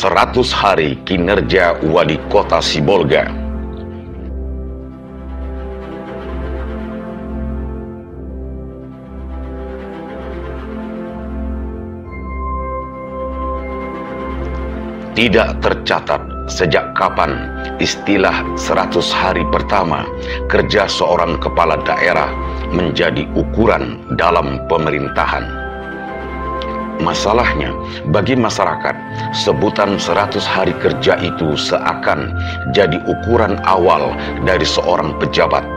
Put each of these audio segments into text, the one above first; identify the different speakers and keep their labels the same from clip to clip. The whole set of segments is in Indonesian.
Speaker 1: 100 hari kinerja Wali Kota Sibolga. Tidak tercatat sejak kapan istilah 100 hari pertama kerja seorang kepala daerah menjadi ukuran dalam pemerintahan. Masalahnya, bagi masyarakat, sebutan 100 hari kerja itu seakan jadi ukuran awal dari seorang pejabat.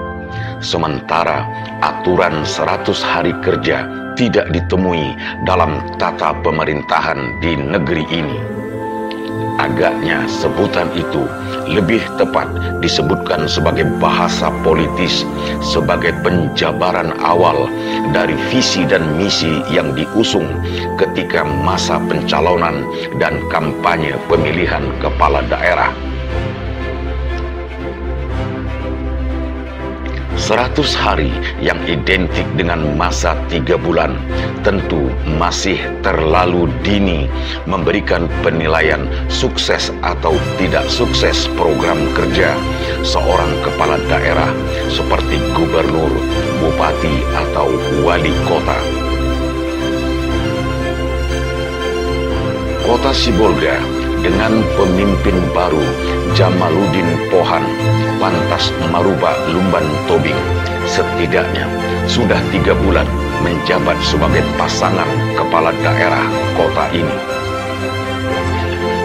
Speaker 1: Sementara aturan 100 hari kerja tidak ditemui dalam tata pemerintahan di negeri ini. Agaknya sebutan itu lebih tepat disebutkan sebagai bahasa politis, sebagai penjabaran awal dari visi dan misi yang diusung ketika masa pencalonan dan kampanye pemilihan kepala daerah. 100 hari yang identik dengan masa 3 bulan tentu masih terlalu dini memberikan penilaian sukses atau tidak sukses program kerja seorang kepala daerah seperti gubernur, bupati, atau wali kota. Kota Sibolga dengan pemimpin baru Jamaluddin Pohan pantas merubah Lumban Tobing setidaknya sudah 3 bulan menjabat sebagai pasangan kepala daerah kota ini.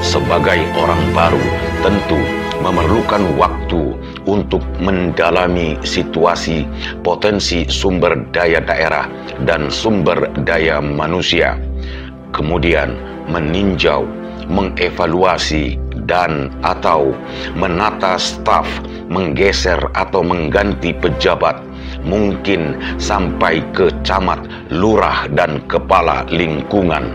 Speaker 1: Sebagai orang baru tentu memerlukan waktu untuk mendalami situasi, potensi sumber daya daerah dan sumber daya manusia, kemudian meninjau, mengevaluasi dan atau menata staf, menggeser atau mengganti pejabat, mungkin sampai ke camat, lurah, dan kepala lingkungan.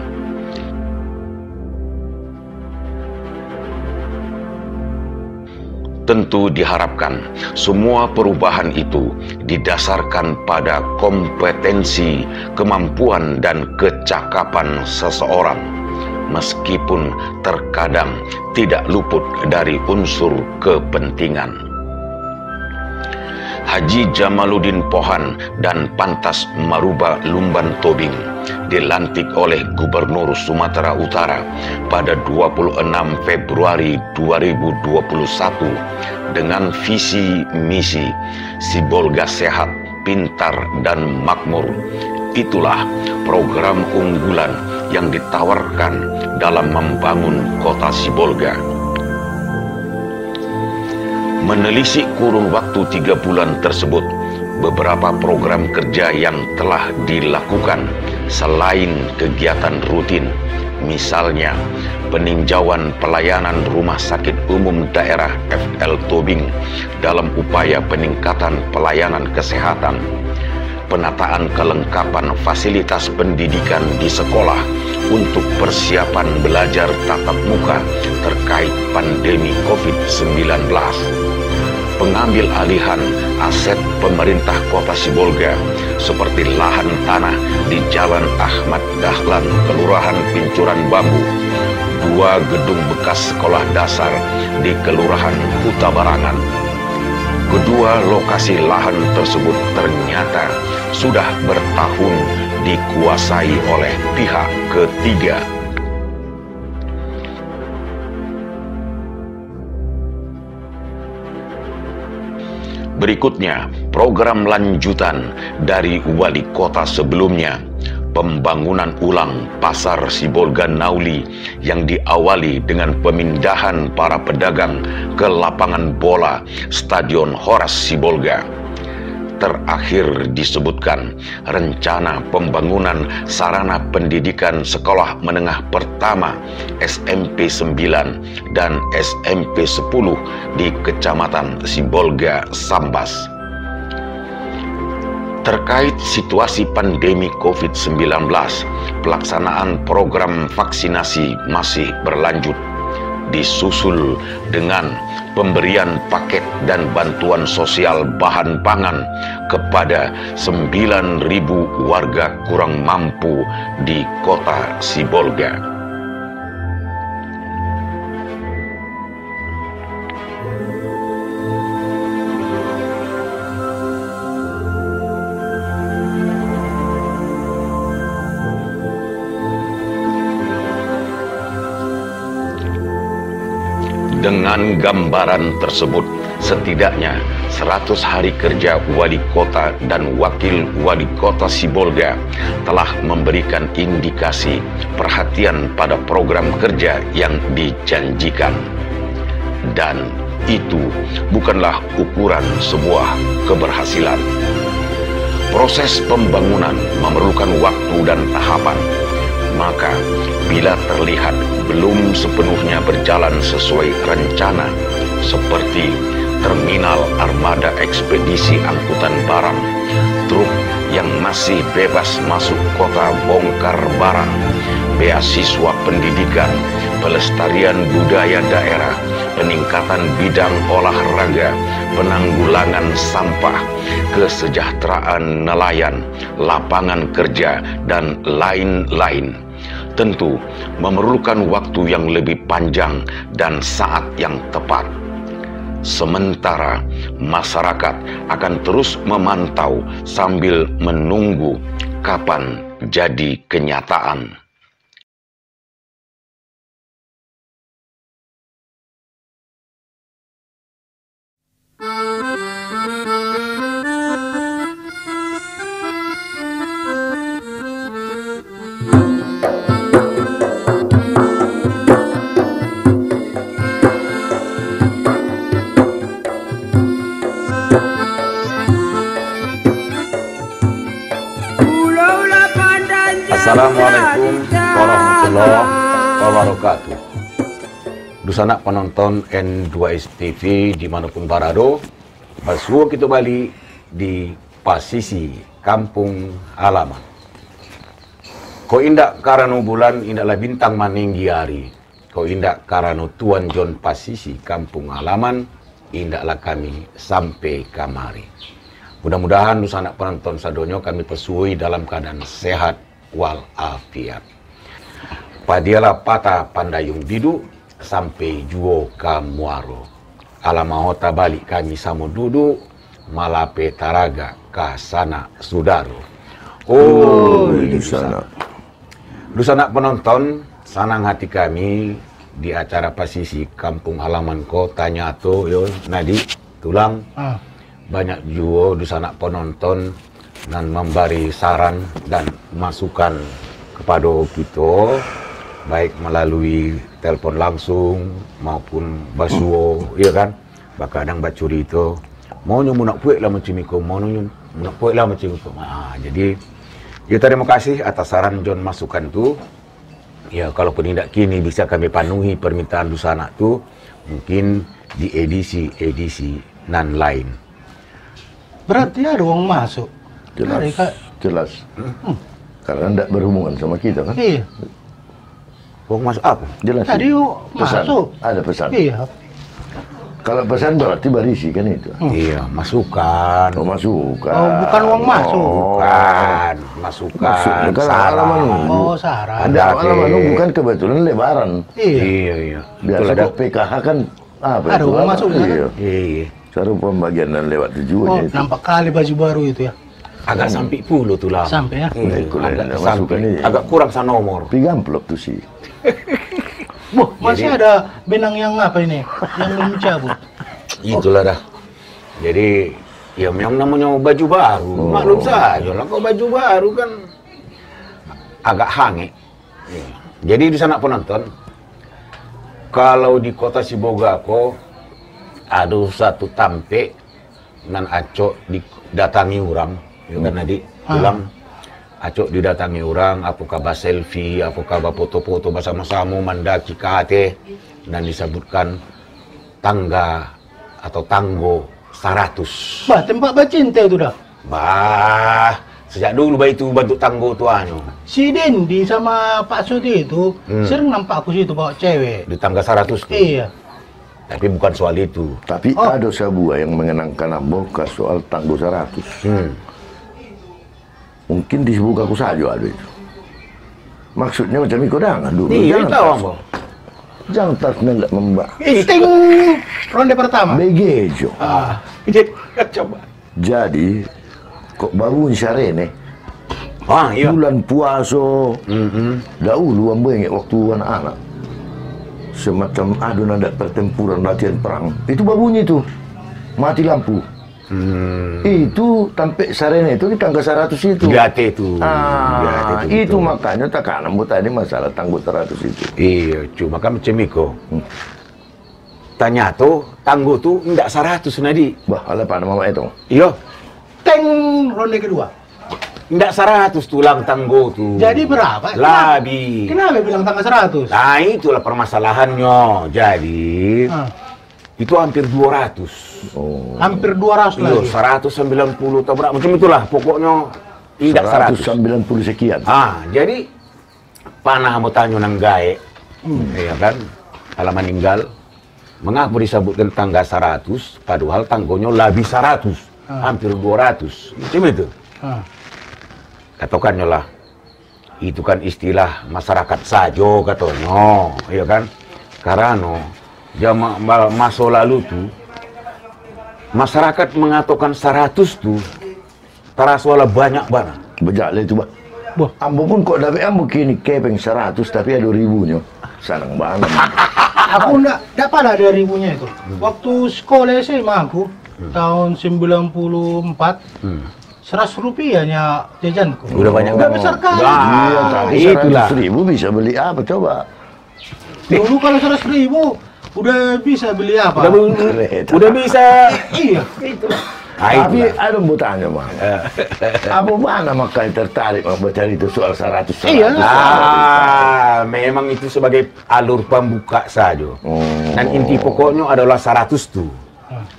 Speaker 1: Tentu diharapkan semua perubahan itu didasarkan pada kompetensi, kemampuan, dan kecakapan seseorang, meskipun terkadang tidak luput dari unsur kepentingan. Haji Jamaluddin Pohan dan pantas merubah Lumban Tobing dilantik oleh Gubernur Sumatera Utara pada 26 Februari 2021 dengan visi misi Sibolga Sehat, Pintar, dan Makmur. Itulah program unggulan yang ditawarkan dalam membangun kota Sibolga. Menelisik kurun waktu 3 bulan tersebut, beberapa program kerja yang telah dilakukan selain kegiatan rutin, misalnya peninjauan pelayanan Rumah Sakit Umum Daerah FL Tobing dalam upaya peningkatan pelayanan kesehatan, penataan kelengkapan fasilitas pendidikan di sekolah untuk persiapan belajar tatap muka terkait pandemi COVID-19, pengambil alihan aset pemerintah kota Sibolga seperti lahan tanah di Jalan Ahmad Dahlan, Kelurahan Pincuran Bambu, 2 gedung bekas sekolah dasar di Kelurahan Huta Barangan. Kedua lokasi lahan tersebut ternyata sudah bertahun dikuasai oleh pihak ketiga. Berikutnya, program lanjutan dari wali kota sebelumnya, pembangunan ulang Pasar Sibolga Nauli yang diawali dengan pemindahan para pedagang ke lapangan bola Stadion Horas Sibolga. Terakhir disebutkan rencana pembangunan sarana pendidikan sekolah menengah pertama SMP 9 dan SMP 10 di Kecamatan Sibolga Sambas. Terkait situasi pandemi COVID-19, pelaksanaan program vaksinasi masih berlanjut, disusul dengan pemberian paket dan bantuan sosial bahan pangan kepada 9.000 warga kurang mampu di kota Sibolga. Dengan gambaran tersebut, setidaknya 100 hari kerja wali kota dan wakil wali kota Sibolga telah memberikan indikasi perhatian pada program kerja yang dijanjikan. Dan itu bukanlah ukuran sebuah keberhasilan. Proses pembangunan memerlukan waktu dan tahapan. Maka, bila terlihat belum sepenuhnya berjalan sesuai rencana, seperti terminal armada ekspedisi angkutan barang, truk yang masih bebas masuk kota bongkar barang, beasiswa pendidikan, pelestarian budaya daerah, peningkatan bidang olahraga, penanggulangan sampah, kesejahteraan nelayan, lapangan kerja, dan lain-lain. Tentu memerlukan waktu yang lebih panjang dan saat yang tepat. Sementara masyarakat akan terus memantau sambil menunggu kapan jadi kenyataan. Assalamualaikum warahmatullahi wabarakatuh. Dusanak penonton N2S TV dimanapun berada, bersua kita balik di Pasisi Kampung Halaman. Ko indak karano bulan indaklah bintang maninggi hari. Ko indak karano Tuan John Pasisi Kampung Halaman indaklah kami sampai kamari. Mudah-mudahan dusanak penonton sadonyo kami pesui dalam keadaan sehat walafiat. Padialah patah pandayung didu sampai juo kamuaro. Alamahota balik kami samo dudu malape taraga kasana sudaro. Oh, Dusanak penonton, sanang hati kami di acara Pasisi Kampung Halaman ko tanya to yo nadi tulang. Banyak juo dusanak penonton dan memberi saran dan masukan kepada kita, baik melalui telepon langsung maupun basuo, ya kan? Bakadang bacuri itu mau nak puik lah macam itu, mau nak puik lah macam itu. Jadi ya terima kasih atas saran John masukan tu. Ya kalaupun tidak kini bisa kami penuhi permintaan dusanak tu, mungkin di edisi nan lain.
Speaker 2: Berarti ada uang masuk.
Speaker 3: Jelas. Karena tidak berhubungan sama kita kan?
Speaker 2: Iya.
Speaker 1: Uang masuk apa?
Speaker 3: Jelas.
Speaker 2: Tadi
Speaker 3: pesan.
Speaker 2: masuk.
Speaker 3: Ada pesan.
Speaker 2: Iya.
Speaker 3: Kalau pesan berarti berisi kan itu?
Speaker 1: Iya, masukan.
Speaker 3: Oh, masukan.
Speaker 2: Oh, bukan uang masuk.
Speaker 1: Bukan, masukan.
Speaker 3: Bukan
Speaker 1: saran.
Speaker 3: halaman nunggu.
Speaker 2: Oh, saran.
Speaker 3: Ada halaman nunggu kan kebetulan lebaran.
Speaker 2: Iya.
Speaker 1: Iya.
Speaker 3: Biasa
Speaker 1: Itulah
Speaker 3: kok PKH kan apa
Speaker 2: Ada
Speaker 3: itu?
Speaker 2: uang masuk kan?
Speaker 1: Iya.
Speaker 3: Cara pembagian dan lewat tujuannya itu.
Speaker 2: Nampak kali baju baru itu ya.
Speaker 1: Agak sampai puluh tuh lah.
Speaker 2: Sampai ya?
Speaker 1: Agak kurang sanomor.
Speaker 3: Tapi gamplok tuh sih.
Speaker 2: Masih ada benang yang apa ini? Yang belum dicabut.
Speaker 1: Itulah dah. Jadi ya yang namanya baju baru. Maklum saja lah, kok baju baru kan agak hangat. Jadi di sana penonton, kalau di kota Sibolga ko ada satu tampe nan acok didatangi orang, ya kan adik bilang acok didatangi orang, apakah selfie, apakah foto-foto bersama-sama mendaki kate dan disebutkan tangga atau tanggo 100.
Speaker 2: Bah, tempat bacinta itu dah.
Speaker 1: Bah, sejak dulu bah itu bentuk tanggo tuanya.
Speaker 2: Si Dendi sama Pak Suti itu sering nampak aku situ bawa cewek.
Speaker 1: Di tangga 100 tuh.
Speaker 2: Iya.
Speaker 1: Tapi bukan soal itu.
Speaker 3: Tapi ada sebuah yang mengenangkan Amboka soal tanggo 100. Mungkin di Sibolga aku saja ada itu. Maksudnya macam ikut dangan dulu.
Speaker 1: Iya, tahu Ambo.
Speaker 3: Jangan tasnya nggak membak.
Speaker 2: Ting ronde pertama.
Speaker 3: Begejo.
Speaker 1: Jadi coba.
Speaker 3: Jadi kok baru syarene.
Speaker 1: Iya.
Speaker 3: Bulan puasa. Dahulu ambo ingat waktu anak-anak. semacam adunan pertempuran latihan perang. Itu babunyi tuh, mati lampu. Itu sampai sarene itu di tangga 100 itu.
Speaker 1: Gate itu.
Speaker 3: Itu makanya tekanan tadi masalah tangguh 100 itu.
Speaker 1: Iya, cuma kan macam itu. Tanya tuh, tangguh tuh enggak 100 nadi.
Speaker 3: Bah, ala pada mama itu.
Speaker 1: Iya,
Speaker 2: Teng ronde kedua.
Speaker 1: enggak 100 tulang tangguh tuh.
Speaker 2: Jadi berapa?
Speaker 1: Labi.
Speaker 2: Kenapa bilang tangga 100?
Speaker 1: Nah, itulah permasalahannya. Jadi, itu hampir 200.
Speaker 2: Hampir 200
Speaker 1: Iya,
Speaker 2: lagi.
Speaker 1: 190 atau berapa macam itulah. Pokoknya tidak 100.
Speaker 3: 190 sekian.
Speaker 1: Jadi panah mau tanya nang gae, ya kan? Kalau meninggal, mengapa disebutkan tangga 100, padahal tanggonya lebih 100, hampir 200, macam itu. Katakannya lah, itu kan istilah masyarakat saja katanya, ya kan? Karena zaman masa lalu tuh, masyarakat mengatakan 100 tuh, terasa banyak banget.
Speaker 3: Bejaklah itu, bah. Ambo pun kok dapat ambo kini kepeng 100 tapi ada ribunya. Senang banget.
Speaker 2: Aku enggak pada ada ribunya itu. Waktu sekolah SMA aku tahun 94 Rp100 jajanku.
Speaker 1: Udah banyak
Speaker 2: Udah
Speaker 1: banget.
Speaker 2: besar kali.
Speaker 3: Iya, tapi
Speaker 1: itulah.
Speaker 3: 100.000 bisa beli apa coba?
Speaker 2: Dulu kalau 100.000 udah bisa beli apa?
Speaker 3: Kereta.
Speaker 1: Udah bisa.
Speaker 2: Iya, itulah.
Speaker 3: Tapi ada mau tanya, Bang. Apa mana makanya tertarik mencari itu soal 100?
Speaker 2: Iya.
Speaker 1: Memang itu sebagai alur pembuka saja. Dan inti pokoknya adalah 100 tuh.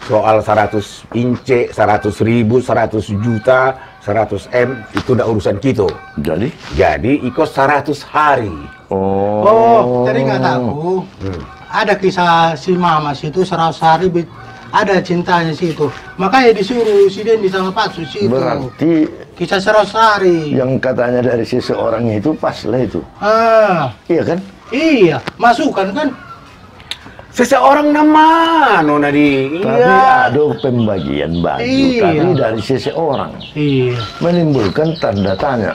Speaker 1: Soal 100 inci, 100.000, 100 juta, 100 M, itu udah urusan kita. Jadi ikut 100 hari.
Speaker 2: Oh, tadi nggak tahu. Ada kisah si Mamas itu 100 hari ada cintanya situ. Makanya disuruh si Dendi sama Pak Susi itu.
Speaker 3: Berarti
Speaker 2: kisah 100 hari.
Speaker 3: Yang katanya dari seseorang itu pas lah itu. Iya kan?
Speaker 2: Iya, masukkan kan?
Speaker 1: Seseorang nama nadi.
Speaker 3: Tapi ada pembagian baju. Tapi dari seseorang.
Speaker 2: Iya.
Speaker 3: Menimbulkan tanda tanya.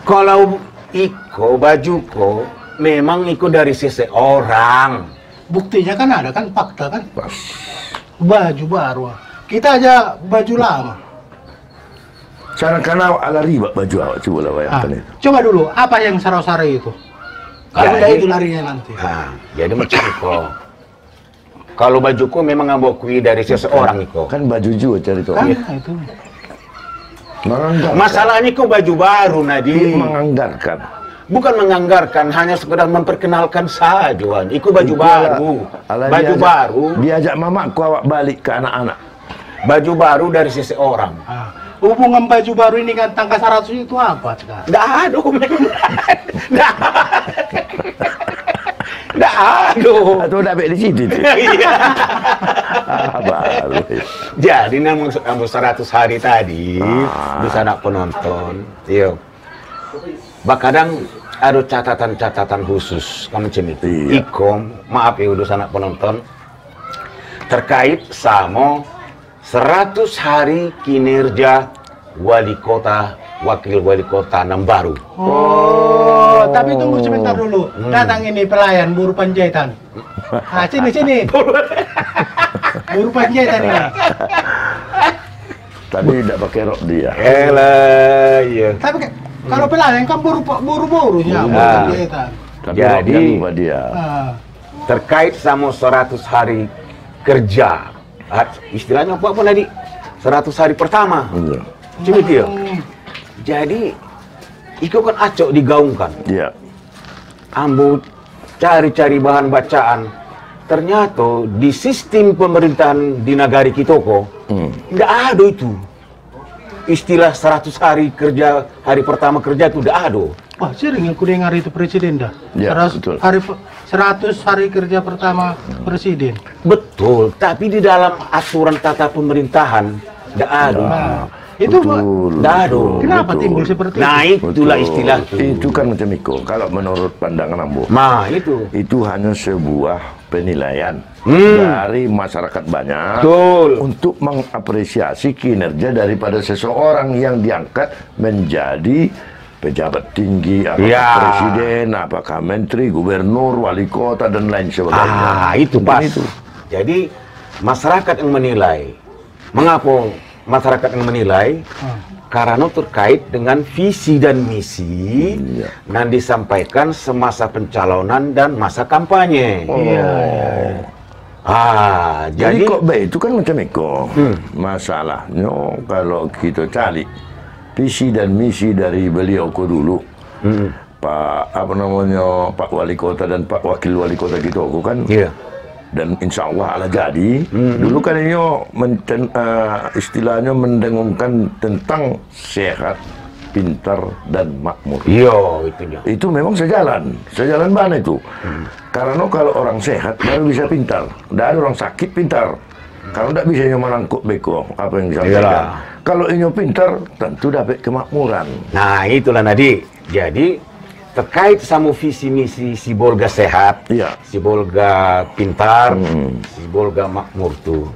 Speaker 1: Kalau iko bajuko memang iko dari seseorang.
Speaker 2: Buktinya kan ada kan, fakta kan?
Speaker 3: Pas.
Speaker 2: Baju baru. Kita aja baju lama.
Speaker 3: Cara kenal ala riba baju awak, coba lah bayangkan itu.
Speaker 2: Coba dulu, apa yang 100 hari itu? Kalau udah itu larinya nanti.
Speaker 1: Jadi macam itu. Kalau bajuku memang ngabokui dari seseorang itu.
Speaker 3: Kan baju juga cari tuh.
Speaker 2: Kan itu.
Speaker 3: Menganggarkan.
Speaker 1: Masalahnya kok baju baru, Nadi.
Speaker 3: Menganggarkan.
Speaker 1: Bukan menganggarkan, hanya sekedar memperkenalkan saja. Itu baju baru. Baju baru.
Speaker 3: Diajak mamaku awak balik ke anak-anak.
Speaker 1: Baju baru dari seseorang.
Speaker 2: Hubungan baju baru ini kan tangga 100 itu apa sekarang?
Speaker 1: Nggak ada. Nggak ada.
Speaker 3: Atau udah di situ. Baru.
Speaker 1: Jadi namun 100 hari tadi bisa nak penonton. Iya. Kadang ada catatan-catatan khusus kamu macam itu.
Speaker 3: Iya.
Speaker 1: Ikom, maaf ya udah anak penonton, terkait sama 100 hari kinerja wali kota, wakil wali kota Nambaru.
Speaker 2: Oh, tapi tunggu sebentar dulu. Datang ini pelayan buruh panjaitan. Sini. Buruh panjaitan ini.
Speaker 3: Tadi tidak pakai rok dia.
Speaker 1: Iya.
Speaker 2: Tapi kalau pelayan kan buruh-buruhnya buruh panjaitan.
Speaker 3: Tapi
Speaker 1: jadi
Speaker 3: lupa dia.
Speaker 1: Terkait sama 100 hari kerja, istilahnya apa tadi? 100 hari pertama. Cuma itu ya. Jadi itu kan acok digaungkan.
Speaker 3: Iya.
Speaker 1: Ambo cari-cari bahan bacaan. Ternyata di sistem pemerintahan di negara kita kok nggak ada itu. Istilah 100 hari kerja, hari pertama kerja itu nggak ada.
Speaker 2: Wah, sering aku dengar itu presiden dah.
Speaker 3: Ya,
Speaker 2: 100 hari kerja pertama presiden.
Speaker 1: Betul, tapi di dalam aturan tata pemerintahan nggak ada.
Speaker 2: Itu
Speaker 1: nggak ada.
Speaker 2: Kenapa timbul seperti itu?
Speaker 1: Nah, itulah istilah
Speaker 3: itu kan macam itu. Kalau menurut pandangan Ambo,
Speaker 1: nah itu
Speaker 3: hanya sebuah penilaian dari masyarakat banyak.
Speaker 1: Betul.
Speaker 3: Untuk mengapresiasi kinerja daripada seseorang yang diangkat menjadi pejabat tinggi, apakah
Speaker 1: Ya.
Speaker 3: presiden, apakah menteri, gubernur, wali kota, dan lain sebagainya.
Speaker 1: Itu
Speaker 3: Dan
Speaker 1: pas.
Speaker 3: itu.
Speaker 1: Jadi masyarakat yang menilai. Mengapa masyarakat yang menilai? Karena terkait dengan visi dan misi
Speaker 3: Iya.
Speaker 1: yang disampaikan semasa pencalonan dan masa kampanye.
Speaker 3: Jadi
Speaker 1: Jadi
Speaker 3: kok baik itu kan macam itu. Masalahnya kalau kita cari visi dan misi dari beliau ko dulu, Pak apa namanya Pak Wali Kota dan Pak Wakil Wali Kota gitu ko kan,
Speaker 1: iya.
Speaker 3: dan insya Allah ala jadi. Dulu kan ini istilahnya mendengungkan tentang sehat, pintar dan makmur.
Speaker 1: Iya, itunya.
Speaker 3: Itu memang sejalan mana itu. Karena kalau orang sehat baru bisa pintar. Tidak ada orang sakit pintar. Kalau tidak bisa menangkuk beko apa yang disampaikan.
Speaker 1: Iyalah.
Speaker 3: Kalau ini pintar tentu dapat kemakmuran.
Speaker 1: Nah, itulah Nadi. Jadi terkait sama visi misi si Bolga sehat,
Speaker 3: Iya.
Speaker 1: si Bolga pintar, si Bolga makmur tuh.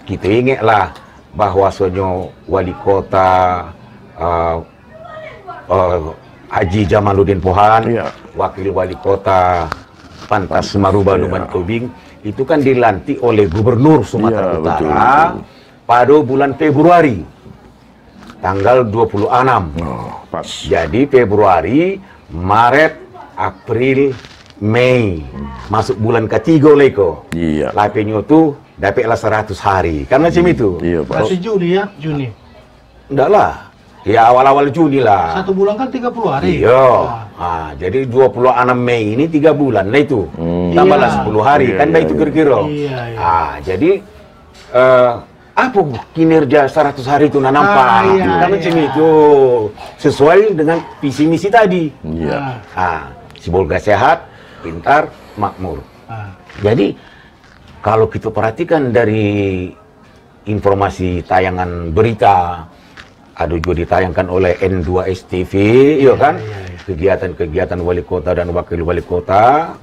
Speaker 1: Kita ingatlah bahwasanya wali kota Haji Jamaluddin Pohan,
Speaker 3: Iya.
Speaker 1: wakil wali kota Pantas Maruba Numan Tobing, itu kan dilantik oleh Gubernur Sumatera
Speaker 3: Iya,
Speaker 1: Utara
Speaker 3: betul.
Speaker 1: pada bulan Februari, tanggal 26.
Speaker 3: Pas.
Speaker 1: Jadi Februari, Maret, April, Mei, masuk bulan ketiga leko.
Speaker 3: Iya.
Speaker 1: Lapenya tuh dapatlah 100 hari. Kan macam itu.
Speaker 3: Iya, Pak.
Speaker 2: Masih Juli ya, Juni.
Speaker 1: Enggak lah. Ya awal-awal Juni lah.
Speaker 2: Satu bulan kan 30 hari.
Speaker 1: Iya. Jadi 26 Mei ini 3 bulan lah itu. Tambahlah
Speaker 2: Iya.
Speaker 1: 10 hari.
Speaker 3: Iya,
Speaker 1: Kan
Speaker 3: iya,
Speaker 1: itu
Speaker 3: iya.
Speaker 1: kira-kira.
Speaker 2: Iya, iya.
Speaker 1: Jadi apa kinerja 100 hari itu nampak.
Speaker 2: iya,
Speaker 1: Kan macam
Speaker 2: iya.
Speaker 1: itu. Sesuai dengan visi misi tadi.
Speaker 3: Iya.
Speaker 1: Si Bolga sehat, pintar, makmur. Jadi kalau kita perhatikan dari informasi tayangan berita, ada juga ditayangkan oleh N2 STV, iya kan? Kegiatan-kegiatan wali kota dan wakil wali kota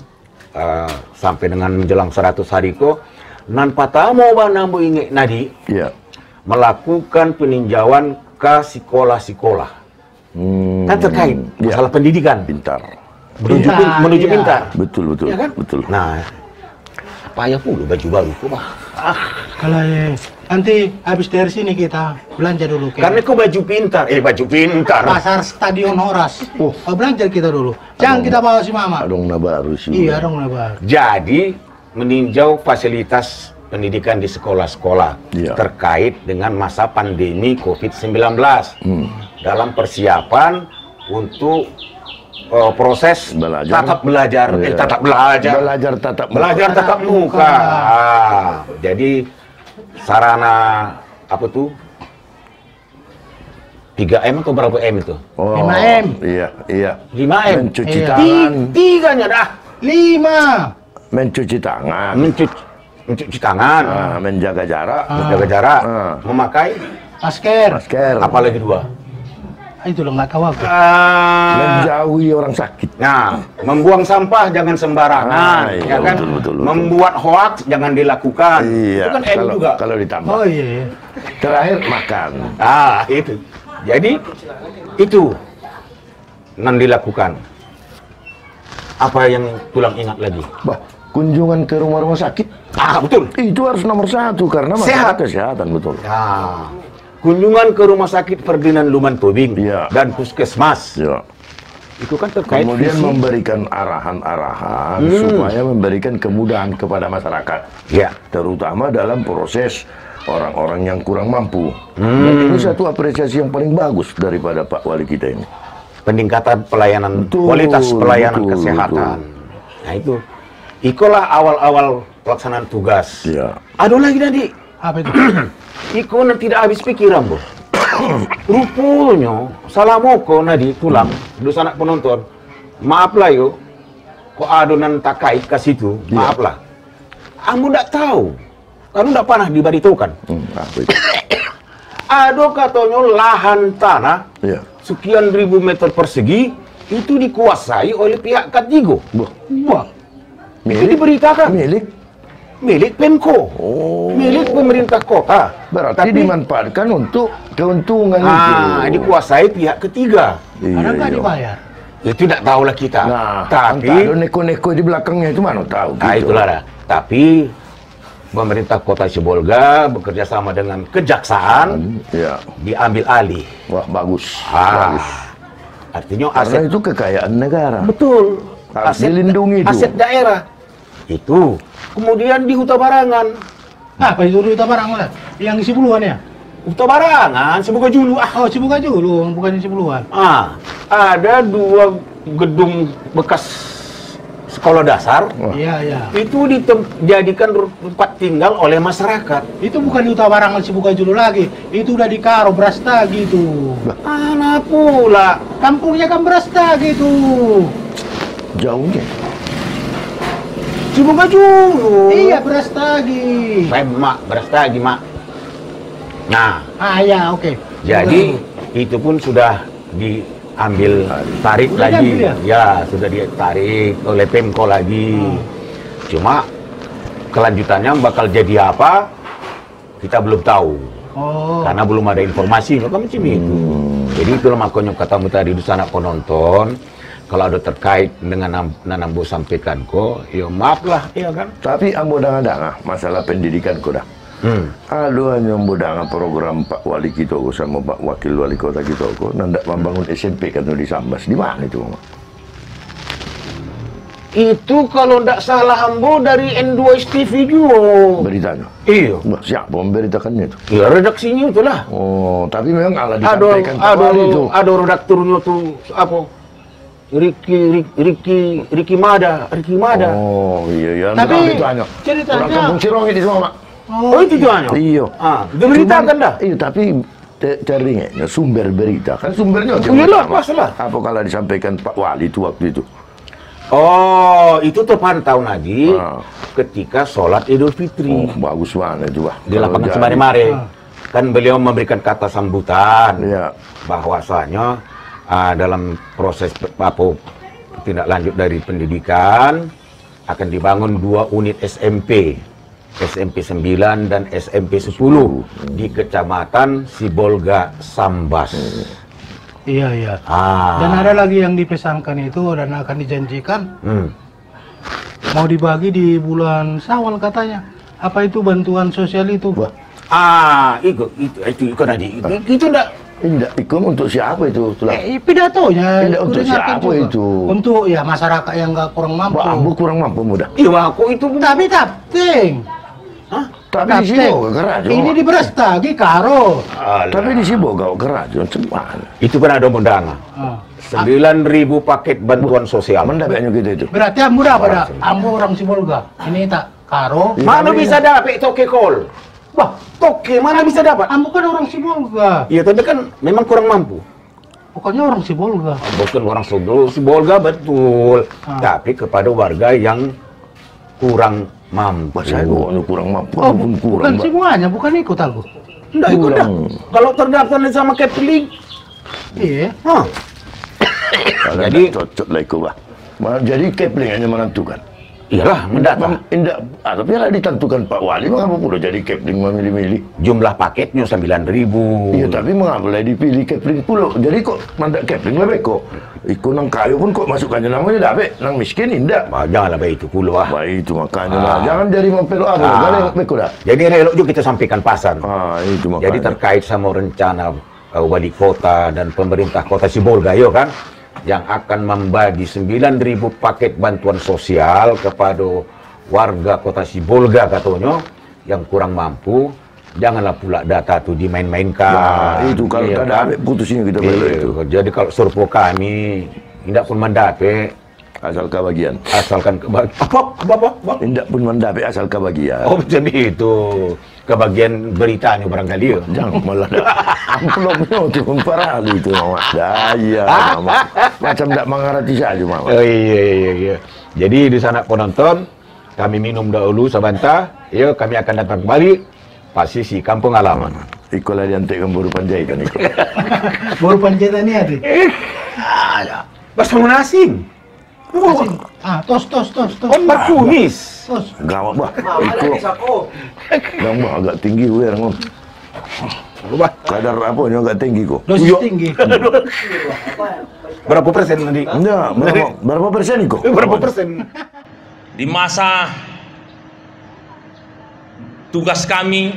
Speaker 1: sampai dengan menjelang 100 hari kok. Nan patamo ba nambo inge nadi
Speaker 3: Iya.
Speaker 1: melakukan peninjauan ke sekolah-sekolah. Kan terkait
Speaker 3: Iya.
Speaker 1: masalah pendidikan.
Speaker 3: Pintar.
Speaker 1: Menuju
Speaker 2: Iya.
Speaker 1: pintar.
Speaker 3: Betul, betul.
Speaker 1: Iya kan?
Speaker 3: Betul.
Speaker 1: Nah, payah pula baju baru kok, Pak.
Speaker 2: Kalau nanti habis dari sini kita belanja dulu.
Speaker 1: Karena kok baju pintar.
Speaker 2: Pasar Stadion Horas. Belanja kita dulu. Jangan kita bawa si Mama.
Speaker 3: Adong na baru sih.
Speaker 2: Iya dong, Nabar.
Speaker 1: Jadi meninjau fasilitas pendidikan di sekolah-sekolah
Speaker 3: Iya.
Speaker 1: terkait dengan masa pandemi COVID-19 dalam persiapan untuk proses
Speaker 3: Belajar.
Speaker 1: tatap belajar,
Speaker 3: Iya.
Speaker 1: belajar tatap muka. Jadi sarana apa tuh 3M atau berapa M itu?
Speaker 2: 5M.
Speaker 3: Iya, iya.
Speaker 1: 5M.
Speaker 3: Mencuci
Speaker 2: Iya.
Speaker 3: tangan.
Speaker 1: Tiganya dah.
Speaker 2: 5.
Speaker 3: Mencuci tangan.
Speaker 1: Mencuci tangan,
Speaker 3: Menjaga jarak.
Speaker 1: menjaga jarak, memakai
Speaker 2: Masker.
Speaker 3: Masker.
Speaker 1: apalagi 2.
Speaker 2: Itu loh nggak tahu aku.
Speaker 3: Menjauhi orang sakit.
Speaker 1: Nah, membuang sampah jangan sembarangan,
Speaker 3: Iya,
Speaker 1: ya kan?
Speaker 3: betul.
Speaker 1: Membuat hoax jangan dilakukan.
Speaker 3: Iya.
Speaker 1: Itu kan M juga.
Speaker 3: Kalau ditambah.
Speaker 2: Oh iya.
Speaker 3: Terakhir makan.
Speaker 1: Itu. Jadi itu nan dilakukan. Apa yang tulang ingat lagi?
Speaker 3: Bah, kunjungan ke rumah-rumah sakit.
Speaker 1: Betul.
Speaker 3: Itu harus nomor 1 karena
Speaker 1: Sehat.
Speaker 3: masalah kesehatan, betul.
Speaker 1: Nah, kunjungan ke rumah sakit Ferdinand Luman Tobing
Speaker 3: Iya.
Speaker 1: dan puskesmas.
Speaker 3: Ya.
Speaker 1: Itu kan terkait
Speaker 3: Kemudian
Speaker 1: visi.
Speaker 3: memberikan arahan-arahan supaya memberikan kemudahan kepada masyarakat.
Speaker 1: Ya.
Speaker 3: Terutama dalam proses orang-orang yang kurang mampu. Dan ini satu apresiasi yang paling bagus daripada Pak Wali kita ini.
Speaker 1: Peningkatan pelayanan,
Speaker 3: Betul,
Speaker 1: kualitas pelayanan
Speaker 3: betul,
Speaker 1: kesehatan. Nah itu, itulah awal-awal pelaksanaan tugas.
Speaker 3: Ya.
Speaker 1: Ada lagi tadi,
Speaker 2: Apa itu?
Speaker 1: Iko tidak habis pikiran, Bos. Rupanya, salah moko nadi tulang, dosa anak penonton. Maaflah yo, kok adonan takai ke situ, maaflah. Kamu tidak tahu, kamu tidak pernah diberitahukan.
Speaker 3: Apa itu?
Speaker 1: Ada katanya lahan tanah
Speaker 3: Ya.
Speaker 1: sekian ribu meter persegi itu dikuasai oleh pihak ketiga.
Speaker 3: Wah,
Speaker 1: Wah, itu diberitakan.
Speaker 3: milik
Speaker 1: milik Pemko, milik pemerintah kota.
Speaker 3: Berarti dimanfaatkan untuk keuntungan itu.
Speaker 1: Dikuasai pihak ketiga.
Speaker 2: Karena nggak dibayar.
Speaker 1: Itu tidak tahulah kita.
Speaker 3: Nah,
Speaker 1: tapi
Speaker 3: ada neko-neko di belakangnya itu mana tahu.
Speaker 1: Nah,
Speaker 3: gitu.
Speaker 1: itulah. Tapi pemerintah Kota Sibolga bekerja sama dengan kejaksaan,
Speaker 3: ya,
Speaker 1: diambil alih.
Speaker 3: Wah, bagus.
Speaker 1: Bagus. Artinya
Speaker 3: Karena
Speaker 1: aset
Speaker 3: itu kekayaan negara.
Speaker 1: betul.
Speaker 3: Harus dilindungi itu.
Speaker 1: Aset daerah. Itu. Kemudian di Huta Barangan.
Speaker 2: Apa itu Huta Barangan? Yang isi puluhan ya?
Speaker 1: Huta Barangan, Sibuka Julu.
Speaker 2: Oh, Cibuka Julu, bukan isi puluhan.
Speaker 1: Ada 2 gedung bekas sekolah dasar.
Speaker 2: Iya.
Speaker 1: Itu dijadikan tempat tinggal oleh masyarakat.
Speaker 2: Itu bukan di Huta Barangan Cibuka Julu lagi. Itu udah di Karo Brastagi itu.
Speaker 1: Mana pula?
Speaker 2: Kampungnya kan Brastagi itu.
Speaker 3: Jauhnya.
Speaker 1: Cibuka Julu.
Speaker 2: Iya, Brastagi.
Speaker 1: Mak, Brastagi, Mak. Nah,
Speaker 2: Ya, oke.
Speaker 1: jadi itu pun sudah diambil tarik
Speaker 2: Sudah
Speaker 1: lagi.
Speaker 2: diambil
Speaker 1: Ya, sudah ditarik oleh Pemko lagi. Cuma kelanjutannya bakal jadi apa? Kita belum tahu. Karena belum ada informasi, maka macam itu. Jadi itulah makanya katamu tadi di sana penonton, kalau ada terkait dengan Nambo sampaikan ko, ya maaf lah, iya kan?
Speaker 3: Tapi ambo danga masalah pendidikan ko dah. Aduh, hanya ambo danga program Pak Wali kita ko sama Pak Wakil Wali Kota kita ko nandak membangun SMP kan di Sambas. Di mana itu, Mama?
Speaker 1: Itu kalau tidak salah Ambo dari N2 TV juga.
Speaker 3: Beritanya.
Speaker 1: Iya.
Speaker 3: Wah, siapa memberitakannya itu?
Speaker 1: Ya redaksinya itulah.
Speaker 3: Oh, tapi memang ala disampaikan Pak Wali itu.
Speaker 1: Ada redakturnya tuh apa? Ricky Mada.
Speaker 3: Oh, iya.
Speaker 2: Tapi
Speaker 3: ceritanya.
Speaker 2: ceritanya-
Speaker 3: Orang kampung Cirong itu semua, Mak.
Speaker 1: Oh itu hanya.
Speaker 3: Iya.
Speaker 1: Diberitakan dah.
Speaker 3: Iya, tapi carinya sumber berita kan sumbernya.
Speaker 1: Iyalah, pastilah.
Speaker 3: Apa kalau disampaikan Pak Wali itu waktu itu?
Speaker 1: Oh, itu terpantau lagi ketika sholat Idul Fitri
Speaker 3: Oh, bagus banget itu, Pak.
Speaker 1: di lapangan Semare-Mare. Kan beliau memberikan kata sambutan
Speaker 3: Iya.
Speaker 1: bahwasanya dalam proses tindak lanjut dari pendidikan akan dibangun 2 unit SMP 9 dan SMP 10 di Kecamatan Sibolga Sambas.
Speaker 2: Iya.
Speaker 1: Ah.
Speaker 2: Dan ada lagi yang dipesankan itu dan akan dijanjikan mau dibagi di bulan Syawal katanya. Apa itu bantuan sosial itu?
Speaker 3: Wah.
Speaker 1: Itu tadi. Itu enggak.
Speaker 3: Tidak, itu untuk siapa itu?
Speaker 2: Pidatonya.
Speaker 3: Tidak, untuk
Speaker 2: dengarkan
Speaker 3: siapa
Speaker 2: juga.
Speaker 3: itu?
Speaker 2: Untuk ya masyarakat yang nggak kurang mampu.
Speaker 3: Wah, Ambo kurang mampu mudah.
Speaker 1: Iya, aku itu
Speaker 2: Tapi tapting.
Speaker 1: Hah?
Speaker 3: Tapi di Sibolga keras.
Speaker 2: Ini di Brastagi Karo.
Speaker 3: Tapi di Sibolga keras, cepat.
Speaker 1: Itu kan ada undangan. 9.000 paket bantuan sosial.
Speaker 3: Mendapatnya gitu itu.
Speaker 2: Berarti ambo dapat dah. Ambo orang Sibolga. Ini tak Karo.
Speaker 1: Mana bisa dapat toke kol?
Speaker 2: Wah,
Speaker 1: Toke mana bisa dapat?
Speaker 2: ambo kan orang Sibolga.
Speaker 1: Iya, tapi kan memang kurang mampu.
Speaker 2: Pokoknya orang Sibolga.
Speaker 1: Bukan orang Sibolga betul, tapi kepada warga yang kurang mampu.
Speaker 3: Mas saya kok kurang mampu,
Speaker 2: Oh,
Speaker 3: kurang.
Speaker 2: bukan semuanya, bukan ikut aku.
Speaker 1: Enggak ikut dah. Kalau terdaftar sama Kepling,
Speaker 2: Iya.
Speaker 1: Jadi
Speaker 3: cocok lah itu, Pak. Jadi Kepling hanya menentukan.
Speaker 1: iyalah mendata.
Speaker 3: Tapi lah ditentukan Pak Wali, mengapa pula jadi Kepling memilih-milih?
Speaker 1: Jumlah paketnya 9.000.
Speaker 3: Iya, tapi mengapa lah dipilih Kepling pula? Jadi kok mandak Kepling lebih kok? Iku nang kayu pun kok masukannya namanya dapat, nang miskin indah.
Speaker 1: Janganlah baik itu puluh ah.
Speaker 3: Baik itu makanya lah. Jangan jadi mempelo apa, boleh beko dah.
Speaker 1: Jadi elok juga kita sampaikan pasan.
Speaker 3: Itu makanya.
Speaker 1: Jadi terkait sama rencana wali kota dan pemerintah kota Sibolga, yo kan, yang akan membagi 9.000 paket bantuan sosial kepada warga kota Sibolga katanya yang kurang mampu. Janganlah pula data itu dimain-mainkan.
Speaker 3: Nah, itu kalau
Speaker 1: iya,
Speaker 3: tak ada putusnya kita belok itu.
Speaker 1: Jadi kalau survei kami tidak pun mendapat
Speaker 3: Asal kebagian.
Speaker 1: asalkan kebagian. Apa?
Speaker 3: Tidak pun mendapat asal kebagian.
Speaker 1: Oh, macam itu. Kebagian beritanya barangkali ya.
Speaker 3: Jangan malah dah. Amplopnya itu parah itu, Mama. Daya, Mama. Macam tak mengerti saja, Mama.
Speaker 1: Oh, iya. Jadi di sana penonton, kami minum dahulu sebentar. Ya, kami akan datang kembali. Pasisi kampung halaman.
Speaker 3: Ikulah diantikkan baru panjaikan itu.
Speaker 2: Baru panjatan ni ada.
Speaker 1: Bahasa asing.
Speaker 2: Asing. Tos.
Speaker 4: On berkumis.
Speaker 2: Tos.
Speaker 3: Gawat bah. Itu. Gawat agak tinggi gue ngom. Kadar apa nya agak tinggi kok.
Speaker 2: Dosis tinggi.
Speaker 4: Berapa persen nanti?
Speaker 3: Enggak, berapa persen kok?
Speaker 4: Berapa persen?
Speaker 5: Di masa tugas kami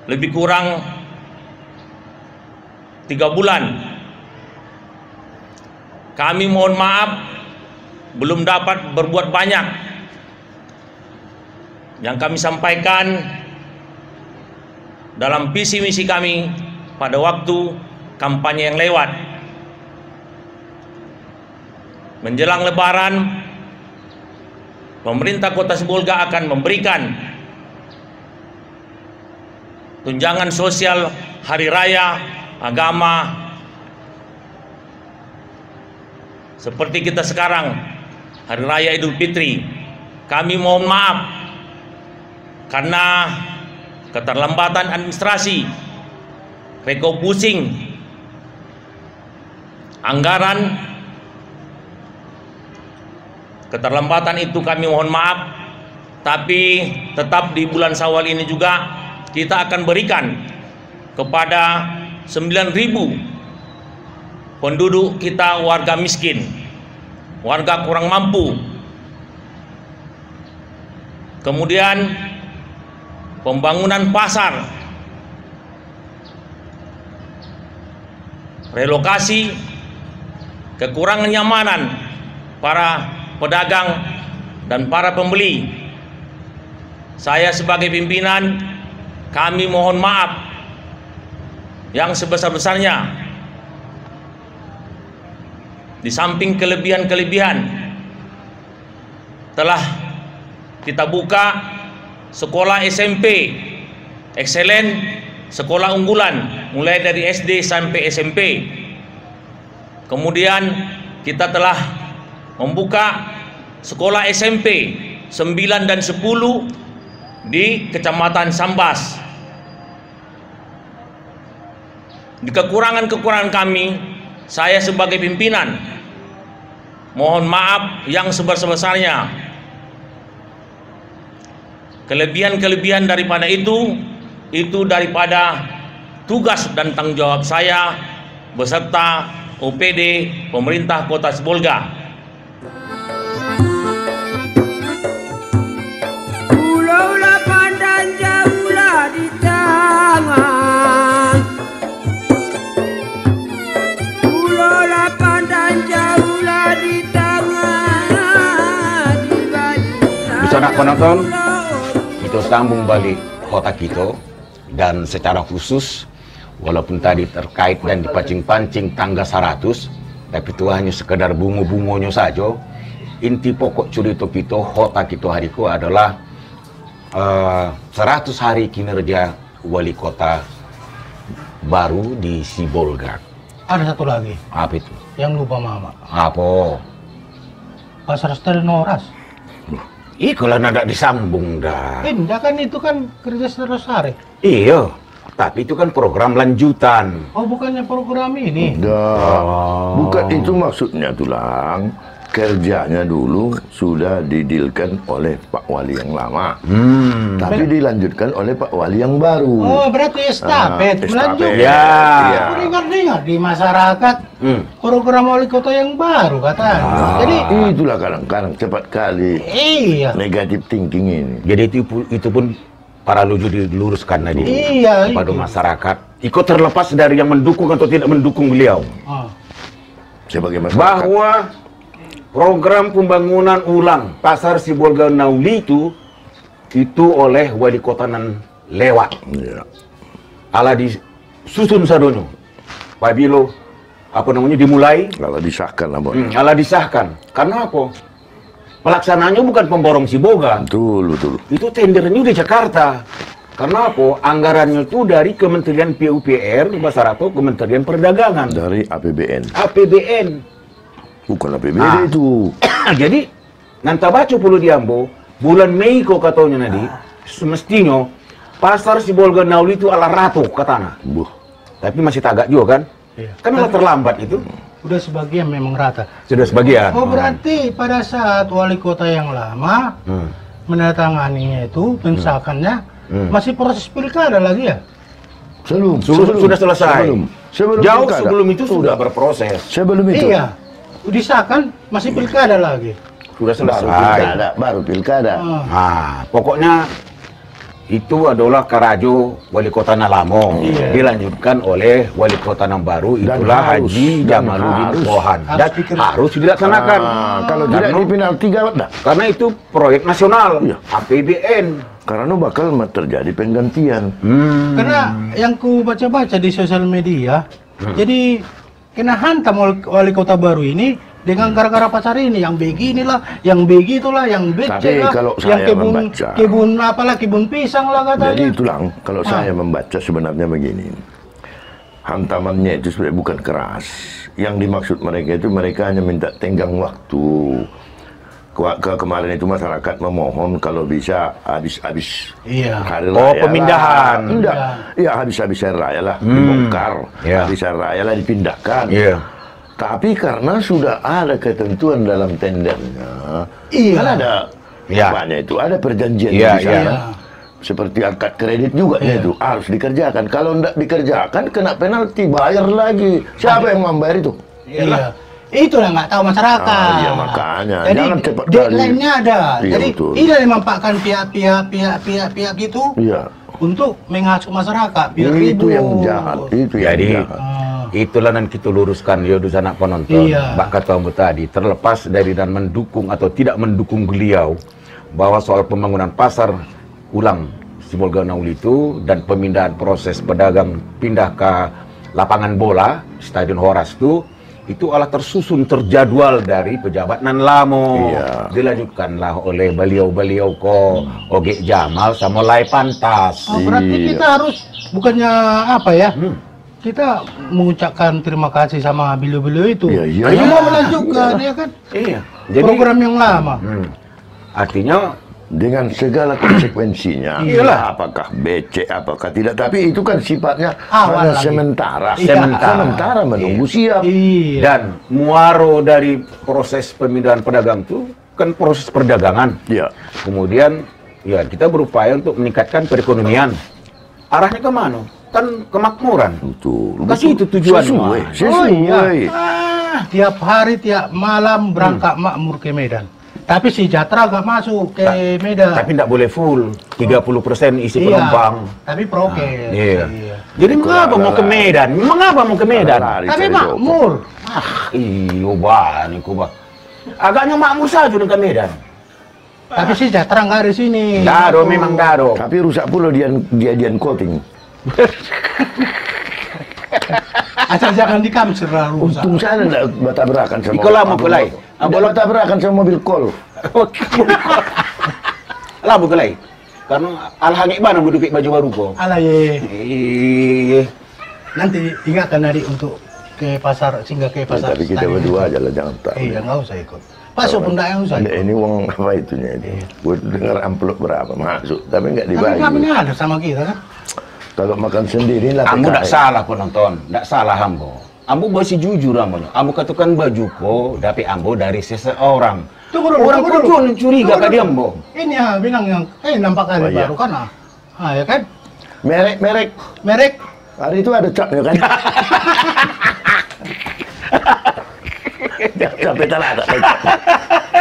Speaker 5: lebih kurang 3 bulan. Kami mohon maaf belum dapat berbuat banyak. Yang kami sampaikan dalam visi misi kami pada waktu kampanye yang lewat. Menjelang Lebaran, pemerintah Kota Sibolga akan memberikan tunjangan sosial hari raya agama seperti kita sekarang hari raya Idul Fitri. Kami mohon maaf karena keterlambatan administrasi, refocusing anggaran, keterlambatan itu kami mohon maaf. Tapi tetap di bulan Syawal ini juga kita akan berikan kepada 9.000 penduduk kita warga miskin, warga kurang mampu. Kemudian pembangunan pasar, relokasi, kekurangan nyamanan para pedagang dan para pembeli. Saya sebagai pimpinan, kami mohon maaf yang sebesar-besarnya. Di samping kelebihan-kelebihan, telah kita buka sekolah SMP excellent, sekolah unggulan mulai dari SD sampai SMP. Kemudian kita telah membuka sekolah SMP 9 dan 10 di Kecamatan Sambas. Di kekurangan-kekurangan kami, saya sebagai pimpinan mohon maaf yang sebesar-besarnya. Kelebihan-kelebihan daripada itu daripada tugas dan tanggung jawab saya beserta OPD pemerintah Kota Sibolga.
Speaker 6: Pulaulah pandang jauhlah di tangan, pulaulah pandang jauhlah di tangan, di balik.
Speaker 1: Bisa nak penonton, kita sambung balik kota kita, dan secara khusus walaupun tadi terkait dan dipancing-pancing tangga 100, tapi itu hanya sekedar bunga-bunganya saja. Inti pokok cerita kita, kota kita hari itu adalah 100 hari kinerja wali kota baru di Sibolga.
Speaker 2: Ada satu lagi.
Speaker 1: Apa itu?
Speaker 2: Yang lupa mama.
Speaker 1: Apa?
Speaker 2: Pasar Stelnoras.
Speaker 1: Ih, kalau nada disambung dah.
Speaker 2: Indah kan itu kan kerja Serosari.
Speaker 1: Iya, tapi itu kan program lanjutan.
Speaker 2: Oh, bukannya program ini?
Speaker 3: Enggak, bukan itu maksudnya Tulang. Kerjanya dulu sudah didilkan oleh Pak Wali yang lama, tapi dilanjutkan oleh Pak Wali yang baru.
Speaker 2: Oh, berarti estafet, melanjut.
Speaker 1: Ya.
Speaker 2: Aku dengar-dengar di masyarakat program wali kota yang baru katanya. Jadi
Speaker 3: Itulah kadang-kadang cepat kali
Speaker 2: iya.
Speaker 3: negatif thinking ini.
Speaker 1: Jadi itu pun para lucu diluruskan tadi
Speaker 2: Iya,
Speaker 1: kepada
Speaker 2: itu.
Speaker 1: masyarakat. Ikut terlepas dari yang mendukung atau tidak mendukung beliau.
Speaker 3: Sebagai masyarakat.
Speaker 4: Bahwa program pembangunan ulang Pasar Sibolga Nauli itu oleh wali kota nan lewat.
Speaker 3: Ya.
Speaker 4: Ala disusun sadonyo. Pabilo dimulai,
Speaker 3: Kalau disahkan lah, Bon.
Speaker 4: ala disahkan. Karena apa? Pelaksananya bukan pemborong Sibolga.
Speaker 3: Betul.
Speaker 4: Itu tendernya di Jakarta. Karena apa? Anggarannya itu dari Kementerian PUPR atau Kementerian Perdagangan.
Speaker 3: Dari APBN.
Speaker 4: APBN.
Speaker 3: Bukan APBD itu.
Speaker 4: Jadi nanti baca puluh diambo bulan Mei kok katanya nadi semestinya Pasar Sibolga Nauli itu ala ratu katana.
Speaker 3: Buh.
Speaker 4: Tapi masih tagak juga kan?
Speaker 2: Iya.
Speaker 4: Kan ala terlambat itu.
Speaker 2: udah sebagian memang rata.
Speaker 4: Sudah sebagian.
Speaker 2: Oh berarti pada saat wali kota yang lama menandatanganinya itu pensakannya masih proses pilkada lagi ya?
Speaker 4: Sudah selesai.
Speaker 3: Sebelum
Speaker 4: Jauh
Speaker 3: pilkada.
Speaker 4: sebelum itu sudah berproses.
Speaker 3: Sebelum itu.
Speaker 2: Iya, disahkan masih pilkada lagi.
Speaker 4: Sudah
Speaker 3: Baru
Speaker 4: selesai.
Speaker 3: pilkada, baru pilkada.
Speaker 4: Nah, pokoknya itu adalah Karajo Wali Kota Nalamo, dilanjutkan oleh Wali Kota yang baru,
Speaker 3: Dan
Speaker 4: itulah
Speaker 3: harus,
Speaker 4: Haji
Speaker 3: dan
Speaker 4: Jamaluddin
Speaker 3: harus.
Speaker 4: Pohan, dan harus dilaksanakan.
Speaker 3: Kalau tidak dipindah 3 enggak.
Speaker 4: Karena itu proyek nasional,
Speaker 3: Iya.
Speaker 4: APBN.
Speaker 3: Karena bakal terjadi penggantian.
Speaker 2: Karena yang ku baca-baca di sosial media, jadi kena hantam wali kota baru ini dengan gara-gara pasar ini, yang beginilah, yang begitulah, yang
Speaker 3: Tapi
Speaker 2: becek lah,
Speaker 3: kalau
Speaker 2: yang
Speaker 3: saya
Speaker 2: kebun
Speaker 3: membaca,
Speaker 2: kebun apalah, kebun pisang lah katanya.
Speaker 3: Jadi itulah, kalau saya membaca sebenarnya begini. Hantamannya itu sebenarnya bukan keras. Yang dimaksud mereka itu mereka hanya minta tenggang waktu. Kemarin itu masyarakat memohon kalau bisa habis
Speaker 2: Iya.
Speaker 3: hari
Speaker 4: Oh,
Speaker 3: raya
Speaker 4: pemindahan.
Speaker 3: lah. Enggak. Ya habis hari raya lah dibongkar.
Speaker 4: Iya.
Speaker 3: Habis hari raya lah dipindahkan.
Speaker 4: Iya.
Speaker 3: Tapi karena sudah ada ketentuan dalam tendernya,
Speaker 2: Iya.
Speaker 3: kan ada
Speaker 4: Iya.
Speaker 3: banyak itu, ada perjanjian
Speaker 4: Iya,
Speaker 3: di sana.
Speaker 4: iya.
Speaker 3: Seperti akad kredit juga itu harus dikerjakan. Kalau tidak dikerjakan kena penalti, bayar lagi. Siapa yang membayar itu?
Speaker 2: Iya. Itulah nggak tahu masyarakat.
Speaker 3: Ah, iya, makanya.
Speaker 2: Jadi
Speaker 3: Jangan cepat
Speaker 2: deadline-nya ada.
Speaker 3: Iya,
Speaker 2: Jadi
Speaker 3: betul.
Speaker 2: tidak dimanfaatkan pihak-pihak itu
Speaker 3: Iya.
Speaker 2: untuk menghasut masyarakat. Biar
Speaker 3: Itu
Speaker 2: ribut.
Speaker 3: yang jahat. Itu yang
Speaker 4: Jadi
Speaker 3: jahat.
Speaker 4: itulah yang kita luruskan ya di sana penonton.
Speaker 2: Iya.
Speaker 4: Mbak kata kamu tadi, terlepas dari dan mendukung atau tidak mendukung beliau bahwa soal pembangunan pasar ulang Sibolga Nauli itu dan pemindahan proses pedagang pindah ke lapangan bola Stadion Horas itu adalah tersusun terjadwal dari pejabat nan lamo.
Speaker 3: Iya.
Speaker 4: Dilanjutkanlah oleh beliau-beliau ko Oge Jamal sama Lai Pantas.
Speaker 2: Oh, berarti kita harus bukannya apa ya? Kita mengucapkan terima kasih sama beliau-beliau itu.
Speaker 3: Iya, iya,
Speaker 2: Ini
Speaker 3: iya.
Speaker 2: mau melanjutkan ya kan?
Speaker 4: Iya. Jadi
Speaker 2: Program yang lama.
Speaker 4: artinya
Speaker 3: Dengan segala konsekuensinya,
Speaker 4: Iyalah.
Speaker 3: apakah becek, apakah tidak, tapi itu kan sifatnya
Speaker 2: Awal
Speaker 3: hanya
Speaker 2: lagi.
Speaker 3: sementara,
Speaker 2: Iya.
Speaker 3: sementara menunggu siap.
Speaker 2: Iya.
Speaker 4: dan muaro dari proses pemindahan pedagang itu kan proses perdagangan.
Speaker 3: Ya,
Speaker 4: Kemudian ya kita berupaya untuk meningkatkan perekonomian. Arahnya kemana? Kan kemakmuran.
Speaker 3: betul.
Speaker 4: Kasih itu tujuan.
Speaker 3: Sesuai,
Speaker 4: Mas.
Speaker 3: sesuai.
Speaker 2: Oh, iya. Tiap hari, tiap malam berangkat makmur ke Medan. Tapi si Jatra gak masuk ke Medan.
Speaker 4: Tapi tidak boleh full. 30% isi
Speaker 2: Iya,
Speaker 4: penumpang.
Speaker 2: tapi prokes.
Speaker 4: Iya. Jadi mengapa mau ke Medan? Mengapa mau ke Medan?
Speaker 3: Lari
Speaker 2: Tapi
Speaker 3: cari
Speaker 2: makmur.
Speaker 4: Iyo banyak kubah. Agaknya makmur saja dengan ke Medan.
Speaker 2: Tapi si Jatra nggak ada di sini.
Speaker 4: Dado memang dado.
Speaker 3: Tapi rusak pula dia coating.
Speaker 4: Asal jangan di kamsir lah rusak.
Speaker 3: Untung sana tidak bertabrakan sama
Speaker 4: Iko lama kulay.
Speaker 3: Tidak bertabrakan sama mobil kol.
Speaker 4: Lah bukalay. Karena alhangi mana duduk baju baru ko.
Speaker 2: Alah ye.
Speaker 4: Iya.
Speaker 2: Nanti ingatkan Nadi untuk ke pasar, singgah ke pasar.
Speaker 3: Tapi kita
Speaker 2: Stadion.
Speaker 3: berdua aja lah, jangan tak.
Speaker 2: Iya, nggak usah ikut. Masuk pun nggak usah ikut.
Speaker 3: Ini uang apa itunya itu? Gue dengar amplop berapa masuk, tapi nggak
Speaker 2: Tapi
Speaker 3: dibagi.
Speaker 2: kami ini ada sama kita kan.
Speaker 3: Kalau makan sendiri lah.
Speaker 4: Ambo
Speaker 3: PKI.
Speaker 4: tidak salah penonton, tidak salah ambo. Ambo masih jujur ambo. Ambo katakan bajuko, tapi ambo dari seseorang.
Speaker 2: Tunggu dulu,
Speaker 4: Orang
Speaker 2: tunggu dulu.
Speaker 4: kedua curiga
Speaker 2: Tunggu
Speaker 4: ke dia
Speaker 2: dulu.
Speaker 4: ambo.
Speaker 2: Ini ya bilang yang nampak kali
Speaker 3: Oh, iya.
Speaker 2: baru kan ya kan?
Speaker 3: Merek.
Speaker 2: Merek
Speaker 3: Hari itu ada capnya kan? Sampai tak ada.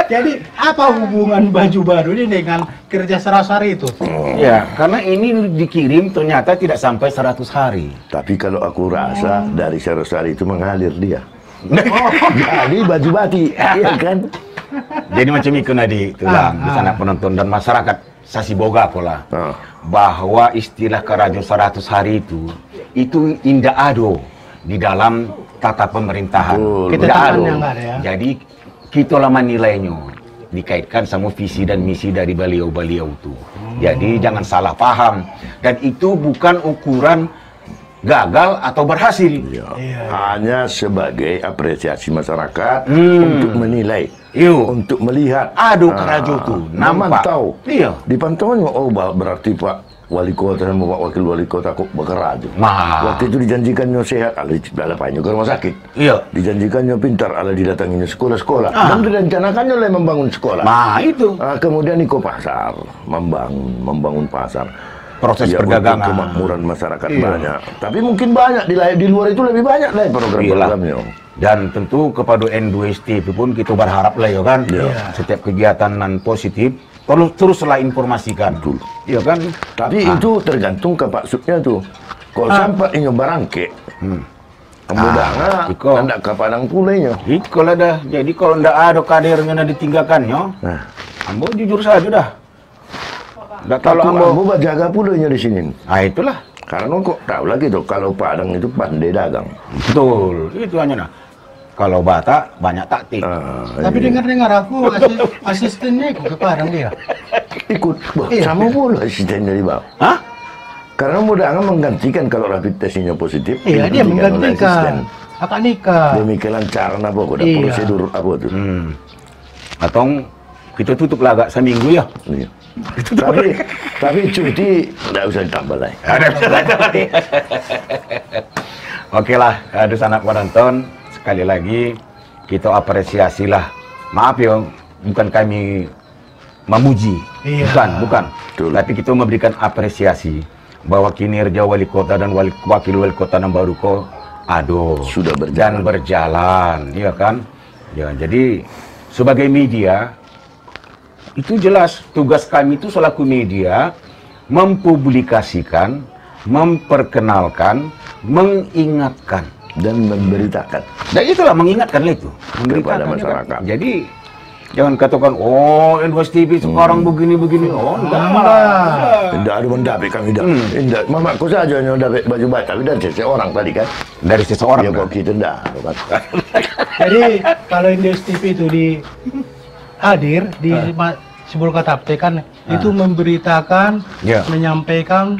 Speaker 2: jadi apa hubungan baju baru ini dengan kerja Serasari itu?
Speaker 4: Ya, karena ini dikirim ternyata tidak sampai 100 hari.
Speaker 3: Tapi kalau aku rasa dari Sarosari itu mengalir dia. Jadi baju batik, iya kan?
Speaker 4: Jadi macam itu Nadi, tulang di sana penonton dan masyarakat Sasiboga pola. Bahwa istilah Karajo 100 hari itu indah ado di dalam tata pemerintahan.
Speaker 3: Betul.
Speaker 2: Kita
Speaker 4: Indah
Speaker 2: tangannya
Speaker 4: ado.
Speaker 2: nggak ada ya.
Speaker 4: Jadi kita lama nilainya dikaitkan sama visi dan misi dari beliau-beliau itu. Jadi jangan salah paham, dan itu bukan ukuran gagal atau berhasil.
Speaker 3: Ya. Hanya sebagai apresiasi masyarakat untuk menilai,
Speaker 4: Yuk.
Speaker 3: untuk melihat.
Speaker 4: Aduh Karajo tuh nampak.
Speaker 3: Memantau.
Speaker 4: Iya.
Speaker 3: Dipantauannya, oh berarti Pak wali kota dan bapak wakil wali kota kok bekerja.
Speaker 4: Nah.
Speaker 3: Waktu itu dijanjikannya sehat, ala panyo ke rumah sakit.
Speaker 4: Iya.
Speaker 3: Dijanjikannya pintar, ala didatanginya sekolah-sekolah. Dan direncanakannya oleh membangun sekolah.
Speaker 4: Nah, itu.
Speaker 3: Kemudian Niko pasar, membangun pasar.
Speaker 4: Proses
Speaker 3: Ya,
Speaker 4: perdagangan.
Speaker 3: untuk kemakmuran masyarakat banyak. Tapi mungkin banyak di luar itu lebih banyak lah program-programnya.
Speaker 4: Dan tentu kepada N2ST itu pun kita berharap lah ya kan. Setiap kegiatan non positif teruslah informasikan.
Speaker 3: Betul.
Speaker 4: Iya kan?
Speaker 3: Tapi itu tergantung ke Pak Subnya tuh. Kalau sampai ini barangke, kemudian
Speaker 4: Iko.
Speaker 3: anda ke Padang pulainya.
Speaker 4: Iko lah dah. Jadi kalau ndak ada kadernya yang ditinggalkannya, ambo jujur saja dah. Ndak kalau
Speaker 3: Ambo jaga pulainya di sini.
Speaker 4: Ah itulah.
Speaker 3: Karena kok tahu lagi tuh kalau Padang itu pandai dagang.
Speaker 4: Betul. Itu hanya nah. Kalau Batak banyak taktik.
Speaker 2: Tapi dengar-dengar aku asistennya ikut ke Padang dia.
Speaker 3: Ikut, sama pula asisten dari bawah.
Speaker 4: Hah?
Speaker 3: Karena mudah menggantikan kalau rapid testnya positif.
Speaker 2: Iya, dia
Speaker 3: digantikan oleh asisten.
Speaker 2: menggantikan. Akak nikah.
Speaker 3: Demikian cara apa kok,
Speaker 2: Iya.
Speaker 3: prosedur apa tuh.
Speaker 4: Atau kita tutup lah agak seminggu ya.
Speaker 3: Iya. tapi cuti nggak usah ditambah lagi.
Speaker 4: Oke lah, aduh anak penonton, sekali lagi kita apresiasi lah. Maaf ya, bukan kami memuji,
Speaker 2: Iya.
Speaker 4: bukan.
Speaker 3: Betul.
Speaker 4: Tapi kita memberikan apresiasi bahwa kinerja wali kota dan wakil wali kota Nambaruko, aduh,
Speaker 3: Sudah berjalan.
Speaker 4: dan berjalan, iya kan? Ya, jadi sebagai media itu jelas tugas kami itu selaku media mempublikasikan, memperkenalkan, mengingatkan
Speaker 3: Dan memberitakan.
Speaker 4: dan itulah mengingatkan itu
Speaker 3: Kepada
Speaker 4: memberitakan,
Speaker 3: masyarakat.
Speaker 4: ya kan? Jadi jangan katakan oh N2 TV sekarang begini oh enggak.
Speaker 3: Tidak ada mendapik kami tidak. Mamaku saja yang dapat baju batik, tapi dari seseorang tadi kan.
Speaker 4: Dari seseorang
Speaker 3: Ya
Speaker 4: kan?
Speaker 3: kok kita enggak.
Speaker 2: Jadi kalau Indes TV itu hadir di Sibul Katapte kan itu memberitakan,
Speaker 4: Ya.
Speaker 2: menyampaikan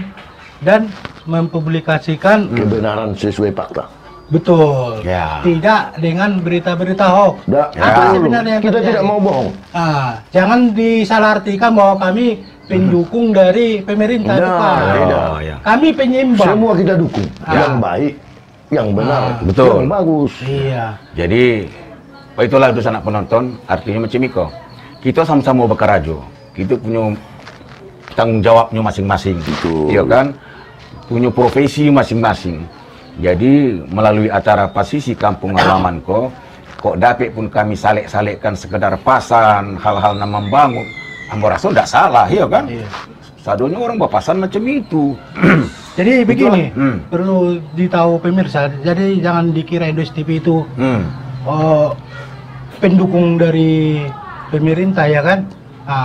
Speaker 2: dan mempublikasikan
Speaker 3: Kebenaran sesuai fakta.
Speaker 2: betul.
Speaker 4: Ya.
Speaker 2: Tidak dengan berita-berita hoax.
Speaker 3: Nggak,
Speaker 2: Apa
Speaker 3: betul.
Speaker 2: sebenarnya yang
Speaker 3: Kita
Speaker 2: terjadi?
Speaker 3: tidak mau bohong.
Speaker 2: Jangan disalahartikan bahwa kami pendukung dari pemerintah,
Speaker 3: Nah,
Speaker 2: bukan.
Speaker 3: tidak.
Speaker 4: Oh, ya.
Speaker 2: Kami penyeimbang.
Speaker 3: Semua kita dukung. Yang baik, yang benar,
Speaker 4: Betul.
Speaker 3: yang bagus.
Speaker 2: Iya.
Speaker 4: Jadi itulah itu anak penonton, artinya macam itu. Kita sama-sama bekerja. Kita punya tanggung jawabnya masing-masing.
Speaker 3: Betul.
Speaker 4: Iya kan? Punya profesi masing-masing. Jadi melalui acara Pasisi Kampung Halaman kok dapat pun kami salek-salekkan sekedar pasan, hal-hal yang membangun. Ambo rasa tidak salah, iya kan?
Speaker 2: Iya.
Speaker 4: Sadonya orang berpasan macam itu.
Speaker 2: Jadi begini,
Speaker 4: Itulah.
Speaker 2: perlu ditahu pemirsa. Jadi jangan dikira Indos TV itu pendukung dari pemerintah ya kan?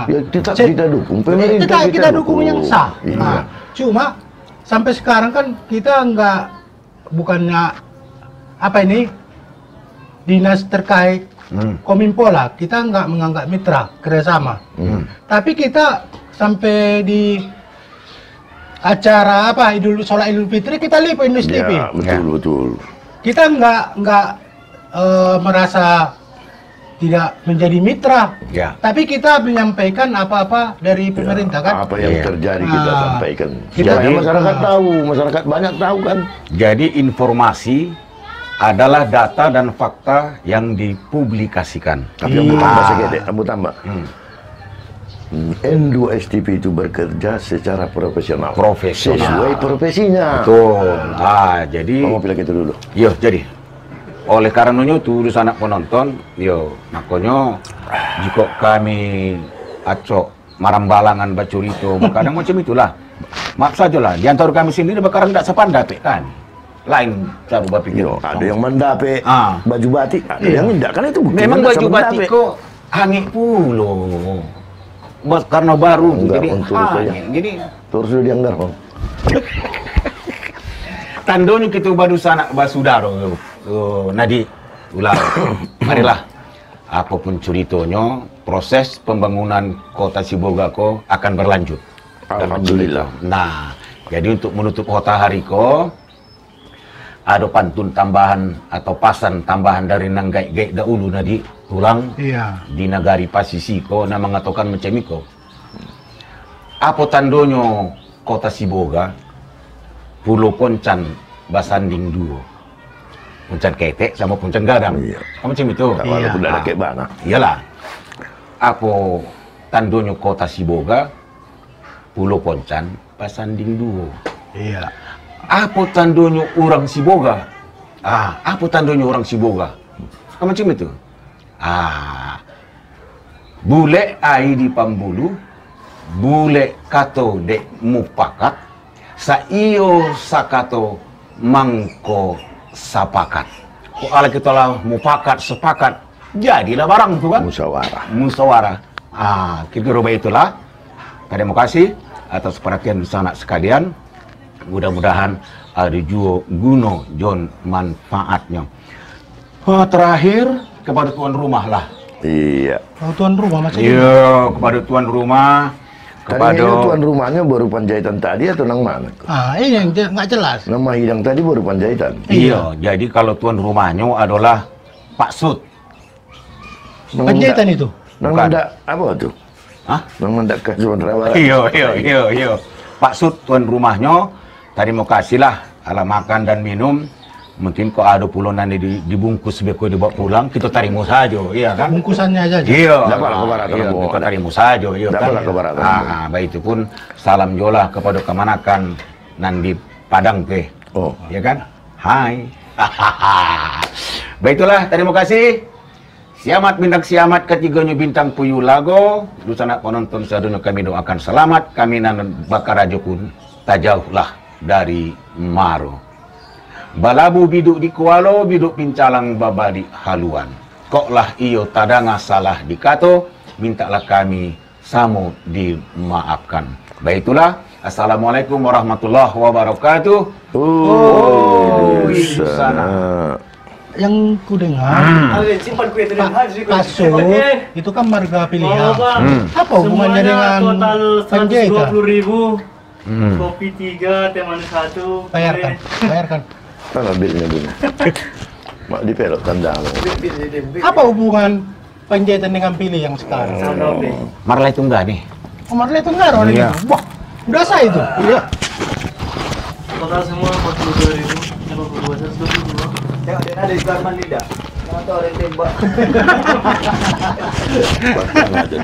Speaker 3: Ya, kita dukung pemerintah.
Speaker 2: Kita dukung yang sah.
Speaker 3: Iya.
Speaker 2: Cuma sampai sekarang kan kita bukannya apa ini dinas terkait Kominfo lah, kita nggak menganggap mitra kerjasama. Tapi kita sampai di acara apa sholat Idul Fitri kita liput Indos TV.
Speaker 3: Ya, betul.
Speaker 2: Kita nggak merasa tidak menjadi mitra,
Speaker 4: Ya.
Speaker 2: tapi kita menyampaikan apa-apa dari pemerintah kan.
Speaker 3: Apa yang
Speaker 4: Iya.
Speaker 3: terjadi kita sampaikan.
Speaker 2: Kita-
Speaker 3: Supaya masyarakat tahu, masyarakat banyak tahu kan.
Speaker 4: Jadi informasi adalah data dan fakta yang dipublikasikan.
Speaker 3: Tapi yang tambah segede, yang tambah. N2STP itu bekerja secara profesional.
Speaker 4: Profesional.
Speaker 3: Sesuai profesinya.
Speaker 4: Betul. Jadi
Speaker 3: Kamu pilih itu dulu.
Speaker 4: yo jadi oleh karenanya tulis anak penonton, yo makanya jika kami acok marambalangan bacurito, kadang macam itulah. Maaf saja lah, di antara kami sendiri sekarang tidak sepandai kan. Lain cara berpikir.
Speaker 3: Yo, ada yang mendape baju batik, ada yang tidak kan itu bukti.
Speaker 4: Memang
Speaker 3: Mana
Speaker 4: baju
Speaker 3: sama
Speaker 4: batik
Speaker 3: mendape.
Speaker 4: kok hangit pulo. Karena baru
Speaker 3: Enggak,
Speaker 4: jadi
Speaker 3: untuk itu ya.
Speaker 4: Jadi
Speaker 3: Terus sudah dianggar, Bang.
Speaker 4: tandanya kita baru sanak basudaro. Nadi ulang. Marilah. Apapun ceritanya, proses pembangunan kota Sibolga akan berlanjut.
Speaker 3: Alhamdulillah.
Speaker 4: Nah, jadi untuk menutup kota hari ada pantun tambahan atau pasan tambahan dari Nanggai dahulu nadi tulang
Speaker 2: Iya.
Speaker 4: di nagari Pasisi na mengatakan macam iko. Apa tandonyo kota Siboga, Pulau Poncan Basanding Duo. Poncan Ketek sama Poncan Gadang.
Speaker 3: Iya.
Speaker 4: Kamu macam itu.
Speaker 3: Walaupun ada kayak mana.
Speaker 4: Iyalah. Apa tandonyo kota Siboga, Pulau Poncan Basanding Duo.
Speaker 2: Iya.
Speaker 4: Apa tandonyo orang Siboga? Apa tandonyo orang Siboga? Kamu macam itu. Bule ai di Pambulu, bule kato dek mupakat, sa iyo sakato mangko sapakat. Kok ala kita lah mupakat sepakat, jadilah barang tuh kan? Musyawarah. Kira-kira itulah. Terima kasih atas perhatian sanak sekalian. Mudah-mudahan ada juga guna John manfaatnya. Terakhir kepada tuan rumah lah.
Speaker 3: Iya.
Speaker 2: Tuan rumah macam
Speaker 4: Iya, kepada tuan rumah, kepada
Speaker 3: Tadinya tuan rumahnya baru Panjaitan tadi atau nang mana?
Speaker 2: ini yang nggak jelas.
Speaker 3: Nama hidang tadi baru Panjaitan.
Speaker 4: Iya, jadi kalau tuan rumahnya adalah Pak Sud.
Speaker 2: Panjaitan itu.
Speaker 3: Nang
Speaker 4: Bukan.
Speaker 3: mendak apa tuh?
Speaker 4: Hah?
Speaker 3: Nang mendak ke Sumatera.
Speaker 4: Iya. Pak Sud tuan rumahnya, tadi mau kasih lah ala makan dan minum. Mungkin kok ada pulau nanti dibungkus beko dibawa pulang, kita tarimo saja, iya kan?
Speaker 2: Bungkusannya aja.
Speaker 4: Iya,
Speaker 3: Dapat kebaratan
Speaker 4: iya,
Speaker 3: bawa.
Speaker 4: kita tarimo saja, iya
Speaker 3: Dapat
Speaker 4: kan?
Speaker 3: kebaratan.
Speaker 4: Baik itu pun salam jolah kepada kemanakan nanti Padang ke,
Speaker 3: Oh.
Speaker 4: ya kan? Hai. Baiklah, terima kasih. Siamat bintang siamat ketiganya bintang Puyuh Lago. Dusana penonton sadono kami doakan selamat. Kami nan bakarajo pun tajauhlah dari Maro. Balabu biduk di kualo, biduk pincalang babadi haluan. Koklah iyo tadanga salah dikato, mintalah kami samo dimaafkan. Baiklah, assalamualaikum warahmatullahi wabarakatuh. Ibu sana.
Speaker 2: Yang ku dengar, Pak Sud itu kan marga pilihan. Apa hubungannya dengan Panjaitan?
Speaker 7: 120.000. Kopi 3, teh manis 1.
Speaker 2: Bayarkan.
Speaker 3: Mana bilnya dulu? Mak dipelok tanda.
Speaker 2: Apa hubungan Panjaitan dengan pilih yang sekarang?
Speaker 4: Marla itu enggak nih?
Speaker 2: Marla itu enggak orang
Speaker 4: Iya.
Speaker 2: itu. Wah, udah saya itu. Iya.
Speaker 7: Total semua 42.000. 122.
Speaker 6: Tengok dia ada di Garman Lida. Jangan tahu orang tembak.
Speaker 3: Bahkan ada.